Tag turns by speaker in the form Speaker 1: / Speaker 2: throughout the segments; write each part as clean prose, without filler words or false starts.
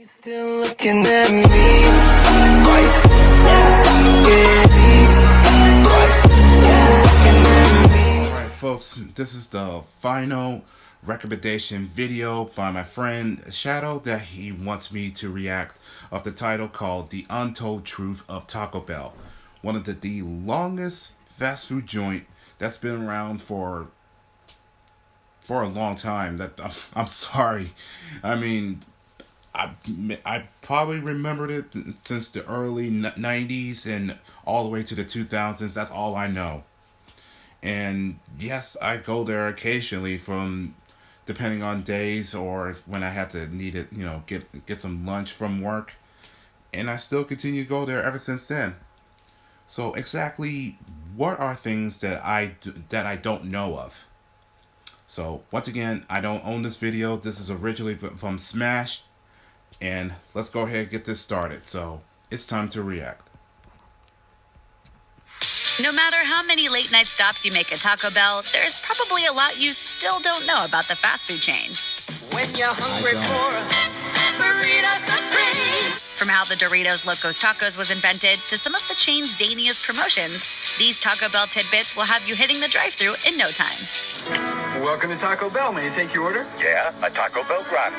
Speaker 1: Still looking at me.
Speaker 2: Alright folks, this is the final recommendation video by my friend Shadow that he wants me to react of the title called The Untold Truth of Taco Bell. One of the longest fast food joint that's been around for a long time. I'm sorry. I mean, I probably remembered it since the early 90s and all the way to the 2000s. That's all I know. And yes, I go there occasionally depending on days or when I had to need it, get some lunch from work. And I still continue to go there ever since then. So exactly what are things that I don't know of? So once again, I don't own this video. This is originally from Smash. And let's go ahead and get this started. So it's time to react.
Speaker 3: No matter how many late night stops you make at Taco Bell, there's probably a lot you still don't know about the fast food chain.
Speaker 1: When you're hungry for a burrito supreme.
Speaker 3: From how the Doritos Locos Tacos was invented to some of the chain's zaniest promotions, these Taco Bell tidbits will have you hitting the drive-thru in no time.
Speaker 4: Welcome to Taco Bell. May I take your order?
Speaker 5: Yeah, a Taco Bell Grande.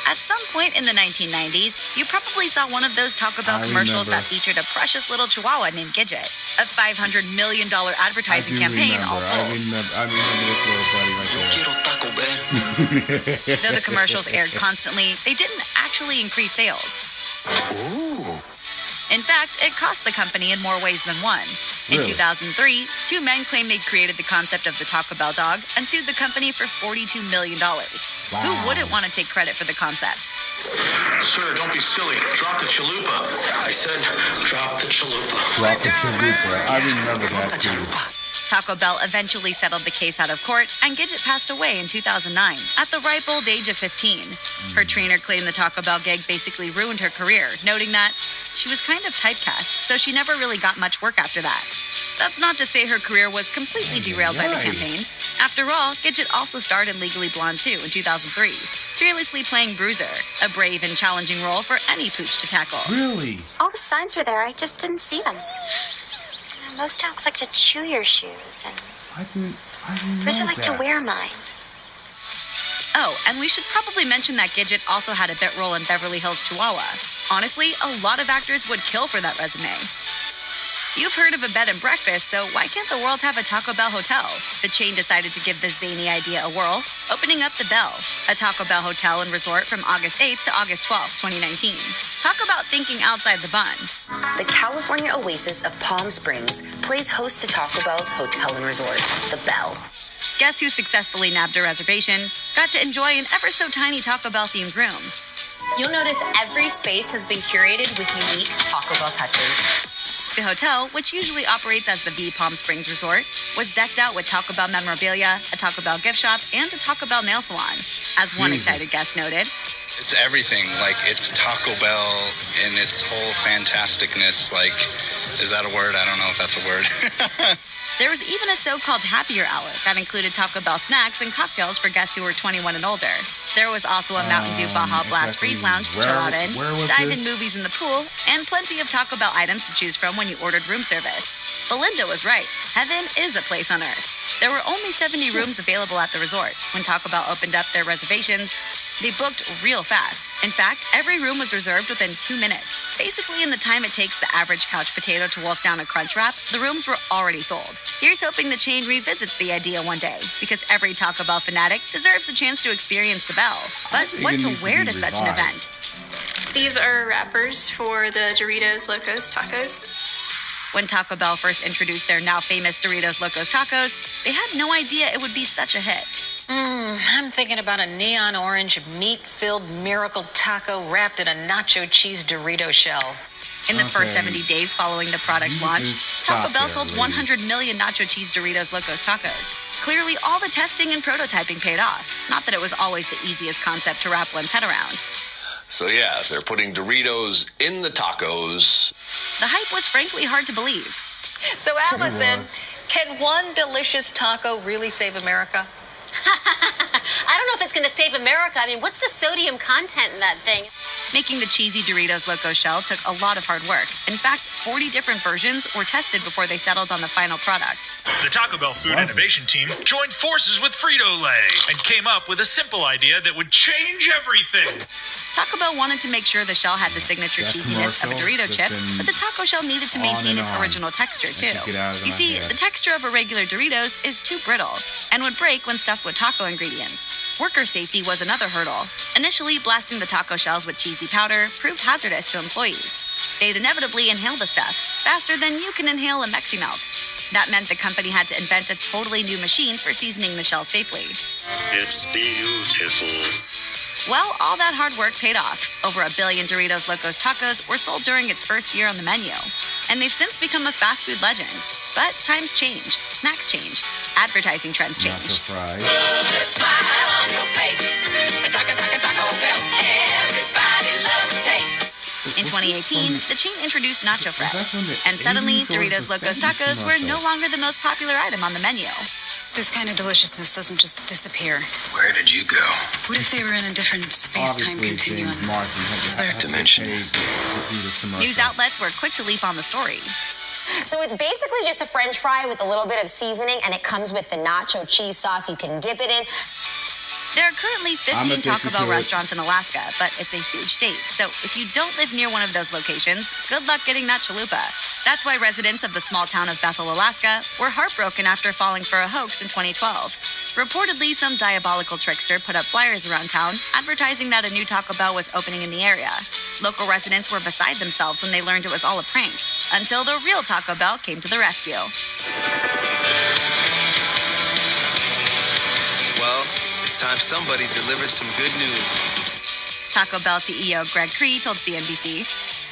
Speaker 3: At some point in the 1990s, you probably saw one of those Taco Bell commercials that featured a precious little chihuahua named Gidget. A $500 million advertising campaign all told.
Speaker 2: I remember this little buddy right there.
Speaker 5: Quiero Taco Bell.
Speaker 3: Though the commercials aired constantly, they didn't actually increase sales.
Speaker 5: Ooh.
Speaker 3: In fact, it cost the company in more ways than one. In
Speaker 2: Really?
Speaker 3: 2003, two men claimed they created the concept of the Taco Bell dog and sued the company for $42 million. Who wouldn't want to take credit for the concept?
Speaker 6: Sir, don't be silly. Drop the chalupa. I said, drop the chalupa.
Speaker 2: Drop the chalupa. I remember that too.
Speaker 3: Taco Bell eventually settled the case out of court, and Gidget passed away in 2009 at the ripe old age of 15. Her trainer claimed the Taco Bell gig basically ruined her career, noting that she was kind of typecast, so she never really got much work after that. That's not to say her career was completely derailed by the campaign. After all, Gidget also starred in Legally Blonde 2 in 2003, fearlessly playing Bruiser, a brave and challenging role for any pooch to tackle.
Speaker 2: Really?
Speaker 7: All the signs were there, I just didn't see them. Most dogs like to chew your shoes, and
Speaker 2: I didn't
Speaker 7: Bruiser
Speaker 2: know
Speaker 7: like
Speaker 2: that.
Speaker 7: to wear mine.
Speaker 3: Oh, and we should probably mention that Gidget also had a bit role in Beverly Hills Chihuahua. Honestly, a lot of actors would kill for that resume. You've heard of a bed and breakfast, so why can't the world have a Taco Bell hotel? The chain decided to give this zany idea a whirl, opening up the Bell, a Taco Bell hotel and resort from August 8th to August 12th, 2019. Talk about thinking outside the bun.
Speaker 8: The California oasis of Palm Springs plays host to Taco Bell's hotel and resort, the Bell.
Speaker 3: Guess who successfully nabbed a reservation, got to enjoy an ever so tiny Taco Bell themed room.
Speaker 9: You'll notice every space has been curated with unique Taco Bell touches.
Speaker 3: The hotel, which usually operates as the V Palm Springs Resort, was decked out with Taco Bell memorabilia, a Taco Bell gift shop, and a Taco Bell nail salon. As one excited guest noted,
Speaker 10: it's everything. Like, it's Taco Bell in its whole fantasticness. Like, is that a word? I don't know if that's a word.
Speaker 3: there was even a so-called happier hour that included Taco Bell snacks and cocktails for guests who were 21 and older. There was also a Mountain Dew Baja Blast Freeze Lounge to chill out in, dive-in movies in the pool, and plenty of Taco Bell items to choose from when you ordered room service. Belinda was right. Heaven is a place on earth. There were only 70 rooms available at the resort. When Taco Bell opened up their reservations, they booked real fast. In fact, every room was reserved within 2 minutes. Basically, in the time it takes the average couch potato to wolf down a crunch wrap, the rooms were already sold. Here's hoping the chain revisits the idea one day, because every Taco Bell fanatic deserves a chance to experience the Bell. But what to wear to such an event?
Speaker 9: These are wrappers for the Doritos Locos Tacos.
Speaker 3: When Taco Bell first introduced their now famous Doritos Locos Tacos, they had no idea it would be such a hit.
Speaker 8: I'm thinking about a neon orange meat-filled miracle taco wrapped in a nacho cheese Dorito shell.
Speaker 3: In the first 70 days following the product's launch, Taco Bell sold 100 million nacho cheese Doritos Locos Tacos. Clearly, all the testing and prototyping paid off. Not that it was always the easiest concept to wrap one's head around.
Speaker 5: So yeah, they're putting Doritos in the tacos.
Speaker 3: The hype was frankly hard to believe.
Speaker 8: So, Allison, can one delicious taco really save America?
Speaker 9: I don't know if it's going to save America. I mean, what's the sodium content in that thing?
Speaker 3: Making the cheesy Doritos Loco shell took a lot of hard work. In fact, 40 different versions were tested before they settled on the final product.
Speaker 11: The Taco Bell Food Innovation Team joined forces with Frito-Lay and came up with a simple idea that would change everything.
Speaker 3: Taco Bell wanted to make sure the shell had the signature cheesiness of a Dorito chip, but the taco shell needed to maintain its original texture, too. You see, the texture of a regular Doritos is too brittle and would break when stuffed with taco ingredients. Worker safety was another hurdle. Initially, blasting the taco shells with cheesy powder proved hazardous to employees. They'd inevitably inhale the stuff, faster than you can inhale a Mexi Melt. That meant the company had to invent a totally new machine for seasoning the shells safely.
Speaker 12: It's beautiful.
Speaker 3: Well, all that hard work paid off. Over 1 billion Doritos Locos Tacos were sold during its first year on the menu. And they've since become a fast food legend. But times change, snacks change, advertising trends change.
Speaker 1: Smile on your face. Taco Bell. Everybody loves the taste.
Speaker 3: In 2018, the chain introduced Nacho Fries. And suddenly, Doritos Locos Tacos were no longer the most popular item on the menu.
Speaker 8: This kind of deliciousness doesn't just disappear.
Speaker 10: Where did you go?
Speaker 8: What if they were in a different space-time continuum?
Speaker 10: Third dimension.
Speaker 3: News outlets were quick to leap on the story.
Speaker 13: So it's basically just a French fry with a little bit of seasoning, and it comes with the nacho cheese sauce you can dip it in.
Speaker 3: There are currently 15 Taco Bell restaurants in Alaska, but it's a huge state. So if you don't live near one of those locations, good luck getting that chalupa. That's why residents of the small town of Bethel, Alaska, were heartbroken after falling for a hoax in 2012. Reportedly, some diabolical trickster put up flyers around town advertising that a new Taco Bell was opening in the area. Local residents were beside themselves when they learned it was all a prank, until the real Taco Bell came to the rescue.
Speaker 14: Well, it's time somebody delivered some good news.
Speaker 3: Taco Bell CEO Greg Cree told CNBC,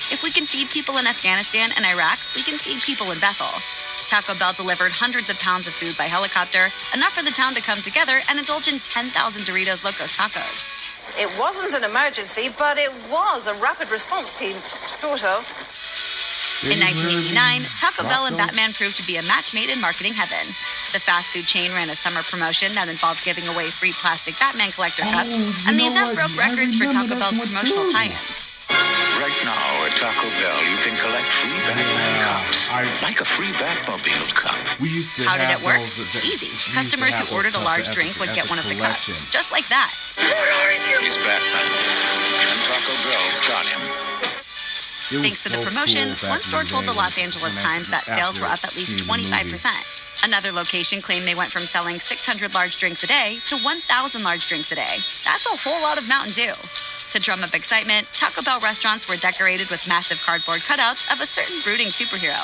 Speaker 3: "If we can feed people in Afghanistan and Iraq, we can feed people in Bethel." Taco Bell delivered hundreds of pounds of food by helicopter, enough for the town to come together and indulge in 10,000 Doritos Locos Tacos.
Speaker 15: It wasn't an emergency, but it was a rapid response team, sort of.
Speaker 3: In 1989, Taco Bell and Batman proved to be a match made in marketing heaven. The fast food chain ran a summer promotion that involved giving away free plastic Batman collector cups, and the event broke records for Taco Bell's promotional tie-ins.
Speaker 16: Right now at Taco Bell, you can collect free Batman cups, like a free Batmobile cup.
Speaker 3: How did it work? Easy. Customers who ordered a large drink would get one of the cups, just like that.
Speaker 16: He's Batman, and Taco Bell's got him.
Speaker 3: Thanks to the promotion, one store told the Los Angeles Times that sales were up at least 25%. Another location claimed they went from selling 600 large drinks a day to 1,000 large drinks a day. That's a whole lot of Mountain Dew. To drum up excitement, Taco Bell restaurants were decorated with massive cardboard cutouts of a certain brooding superhero.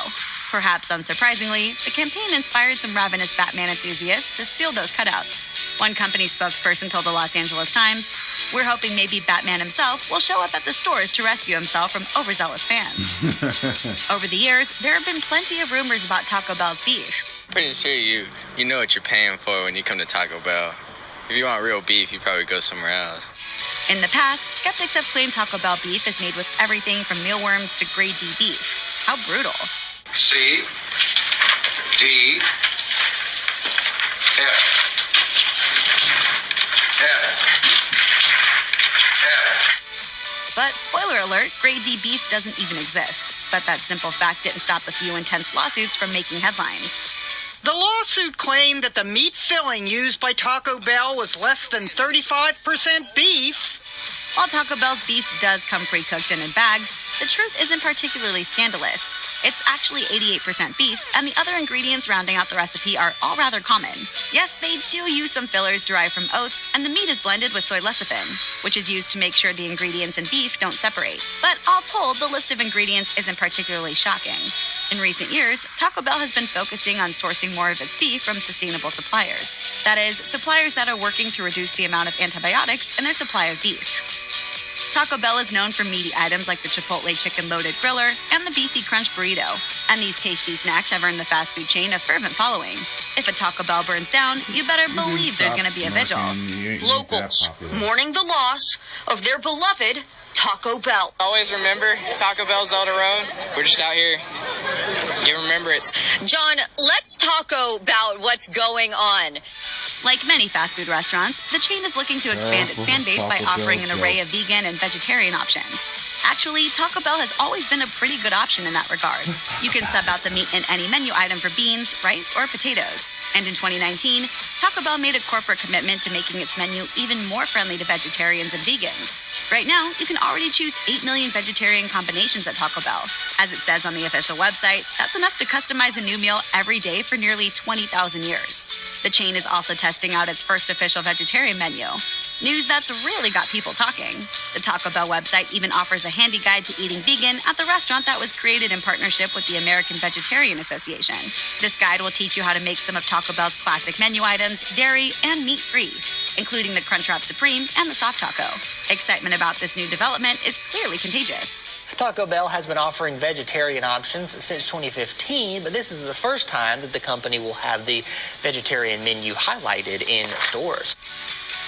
Speaker 3: Perhaps unsurprisingly, the campaign inspired some ravenous Batman enthusiasts to steal those cutouts. One company spokesperson told the Los Angeles Times, "We're hoping maybe Batman himself will show up at the stores to rescue himself from overzealous fans." Over the years, there have been plenty of rumors about Taco Bell's beef.
Speaker 17: Pretty sure you know what you're paying for when you come to Taco Bell. If you want real beef, you probably go somewhere else.
Speaker 3: In the past, skeptics have claimed Taco Bell beef is made with everything from mealworms to grade D beef. How brutal.
Speaker 16: C, D, F.
Speaker 3: But spoiler alert, grade D beef doesn't even exist. But that simple fact didn't stop a few intense lawsuits from making headlines.
Speaker 18: The lawsuit claimed that the meat filling used by Taco Bell was less than 35% beef.
Speaker 3: While Taco Bell's beef does come pre-cooked and in bags, the truth isn't particularly scandalous. It's actually 88% beef, and the other ingredients rounding out the recipe are all rather common. Yes, they do use some fillers derived from oats, and the meat is blended with soy lecithin, which is used to make sure the ingredients in beef don't separate. But all told, the list of ingredients isn't particularly shocking. In recent years, Taco Bell has been focusing on sourcing more of its beef from sustainable suppliers. That is, suppliers that are working to reduce the amount of antibiotics in their supply of beef. Taco Bell is known for meaty items like the Chipotle Chicken Loaded Griller and the Beefy Crunch Burrito. And these tasty snacks have earned the fast food chain a fervent following. If a Taco Bell burns down, you better believe there's going to be a vigil.
Speaker 9: Locals mourning the loss of their beloved Taco Bell.
Speaker 17: Always remember, Taco Bell's Elder Road. We're just out here giving remembrance.
Speaker 9: John, let's talk about what's going on.
Speaker 3: Like many fast food restaurants, the chain is looking to expand its fan base by offering an array of vegan and vegetarian options. Actually, Taco Bell has always been a pretty good option in that regard. You can sub out the meat in any menu item for beans, rice, or potatoes. And in 2019, Taco Bell made a corporate commitment to making its menu even more friendly to vegetarians and vegans. Right now, you can already choose 8 million vegetarian combinations at Taco Bell. As it says on the official website, that's enough to customize a new meal every day for nearly 20,000 years. The chain is also testing out its first official vegetarian menu. News that's really got people talking. The Taco Bell website even offers a handy guide to eating vegan at the restaurant that was created in partnership with the American Vegetarian Association. This guide will teach you how to make some of Taco Bell's classic menu items dairy and meat-free, including the Crunchwrap Supreme and the Soft Taco. Excitement about this new development is clearly contagious.
Speaker 19: Taco Bell has been offering vegetarian options since 2015, but this is the first time that the company will have the vegetarian menu highlighted in stores.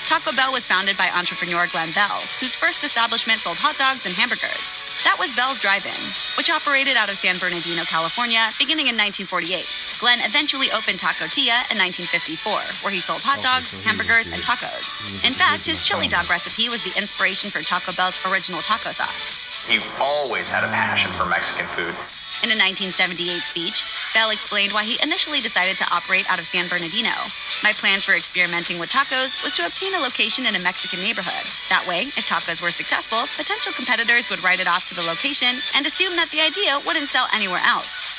Speaker 3: Taco Bell was founded by entrepreneur Glenn Bell, whose first establishment sold hot dogs and hamburgers. That was Bell's Drive-In, which operated out of San Bernardino, California, beginning in 1948. Glenn eventually opened Taco Tia in 1954, where he sold hot dogs, hamburgers, and tacos. In fact, his chili dog recipe was the inspiration for Taco Bell's original taco sauce.
Speaker 20: He always had a passion for Mexican food.
Speaker 3: In a 1978 speech, Bell explained why he initially decided to operate out of San Bernardino. My plan for experimenting with tacos was to obtain a location in a Mexican neighborhood. That way, if tacos were successful, potential competitors would write it off to the location and assume that the idea wouldn't sell anywhere else.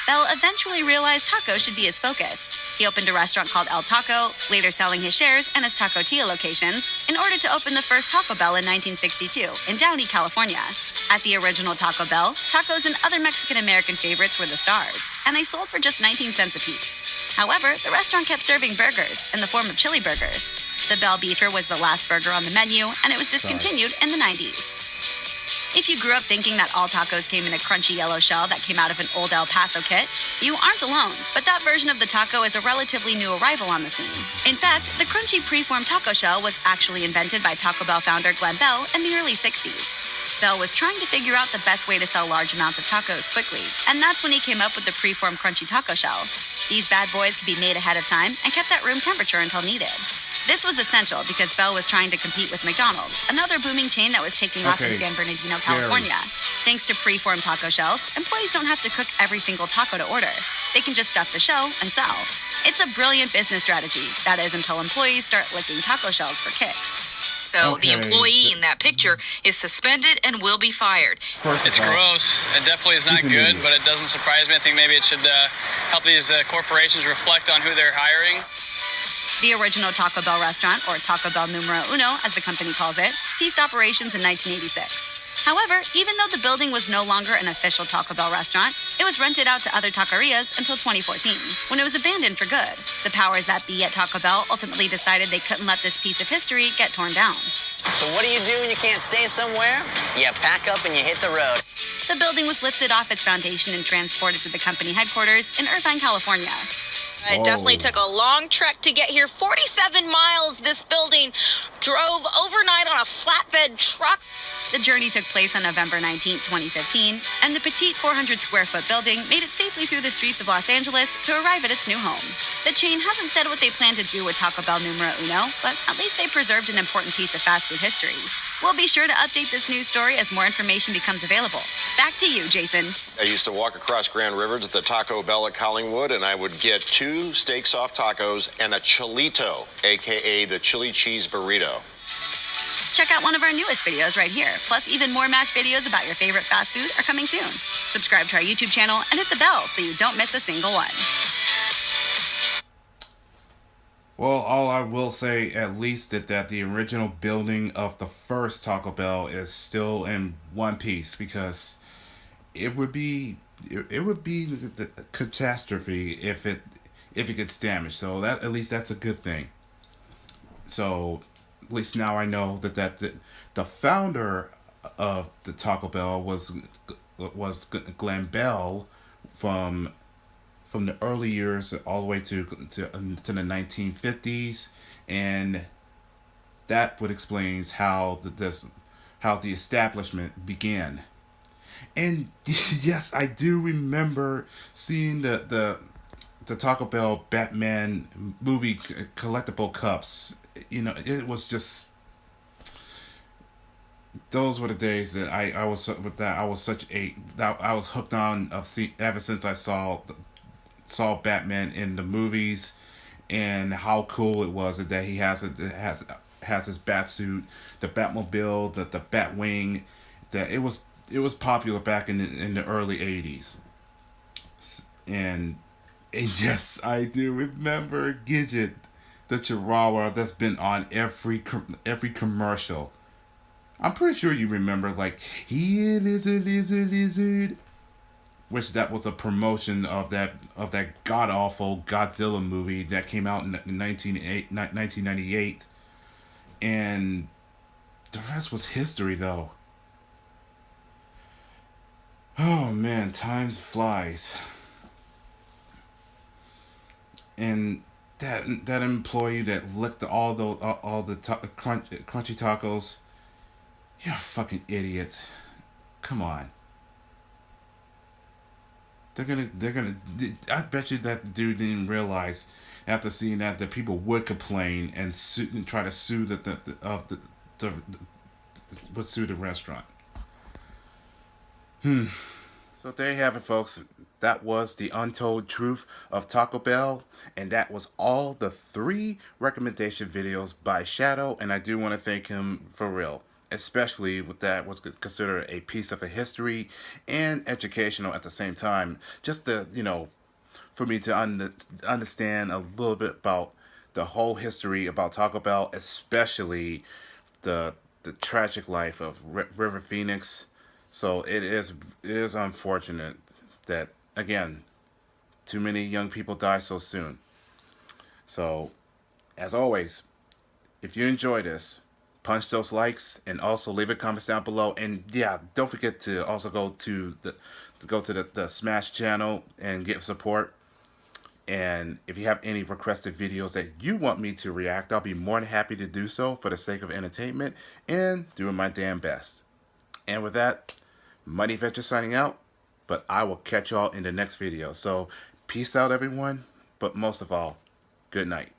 Speaker 3: Bell eventually realized tacos should be his focus. He opened a restaurant called El Taco, later selling his shares and his Taco Tia locations, in order to open the first Taco Bell in 1962 in Downey, California. At the original Taco Bell, tacos and other Mexican-American favorites were the stars, and they sold for just 19 cents a piece. However, the restaurant kept serving burgers in the form of chili burgers. The Bell Beefer was the last burger on the menu, and it was discontinued in the 90s. If you grew up thinking that all tacos came in a crunchy yellow shell that came out of an old El Paso kit, you aren't alone, but that version of the taco is a relatively new arrival on the scene. In fact, the crunchy preformed taco shell was actually invented by Taco Bell founder Glenn Bell in the early 60s. Bell was trying to figure out the best way to sell large amounts of tacos quickly, and that's when he came up with the preformed crunchy taco shell. These bad boys could be made ahead of time and kept at room temperature until needed. This was essential because Bell was trying to compete with McDonald's, another booming chain that was taking off in San Bernardino, California. Thanks to preformed taco shells, employees don't have to cook every single taco to order. They can just stuff the shell and sell. It's a brilliant business strategy, that is, until employees start licking taco shells for kicks.
Speaker 21: So the employee in that picture is suspended and will be fired.
Speaker 17: It's gross. It definitely is not good, but it doesn't surprise me. I think maybe it should help these corporations reflect on who they're hiring.
Speaker 3: The original Taco Bell restaurant, or Taco Bell Numero Uno, as the company calls it, ceased operations in 1986. However, even though the building was no longer an official Taco Bell restaurant, it was rented out to other taquerias until 2014, when it was abandoned for good. The powers that be at Taco Bell ultimately decided they couldn't let this piece of history get torn down.
Speaker 22: So what do you do when you can't stay somewhere? You pack up and you hit the road.
Speaker 3: The building was lifted off its foundation and transported to the company headquarters in Irvine, California.
Speaker 9: It definitely took a long trek to get here. 47 miles this building drove overnight on a flatbed truck.
Speaker 3: The journey took place on November 19, 2015, and the petite 400-square-foot building made it safely through the streets of Los Angeles to arrive at its new home. The chain hasn't said what they plan to do with Taco Bell Numero Uno, but at least they preserved an important piece of fast food history. We'll be sure to update this news story as more information becomes available. Back to you, Jason.
Speaker 5: I used to walk across Grand River to the Taco Bell at Collingwood, and I would get 2 steak soft tacos and a chilito, a.k.a. the chili cheese burrito.
Speaker 3: Check out one of our newest videos right here. Plus, even more MASH videos about your favorite fast food are coming soon. Subscribe to our YouTube channel and hit the bell so you don't miss a single one.
Speaker 2: Well, all I will say, at least, that the original building of the first Taco Bell is still in one piece, because it would be the catastrophe if it gets damaged. So that, at least, that's a good thing. So at least now I know that the founder of the Taco Bell was Glenn Bell from the early years all the way to the 1950s, and that would explains how this how the establishment began. And yes, I do remember seeing the Taco Bell Batman movie collectible cups. You know, it was just, those were the days that I was with that. I was such a that I was hooked on of see ever since I saw Batman in the movies, and how cool it was that he has has his bat suit, the Batmobile, the Batwing. That it was popular back in the early '80s, and yes, I do remember Gidget, the Chihuahua that's been on every commercial. I'm pretty sure you remember, like, "Here, lizard, lizard, lizard," which that was a promotion of that god awful Godzilla movie that came out in 1998, and the rest was history, though. Oh man, time flies. And that employee that licked all the crunchy tacos, you're a fucking idiot. Come on. They're gonna. I bet you that dude didn't realize after seeing that people would complain and sue and try to sue the would sue the restaurant. So there you have it, folks. That was the untold truth of Taco Bell, and that was all the 3 recommendation videos by Shadow, and I do want to thank him for real. Especially with that was considered a piece of a history and educational at the same time. Just to, for me to understand a little bit about the whole history about Taco Bell, especially the tragic life of River Phoenix. So it is unfortunate that, again, too many young people die so soon. So, as always, if you enjoy this, punch those likes and also leave a comments down below. And yeah, don't forget to also go to the Smash channel and give support. And if you have any requested videos that you want me to react, I'll be more than happy to do so for the sake of entertainment and doing my damn best. And with that, Money Venture signing out, but I will catch y'all in the next video. So peace out, everyone, but most of all, good night.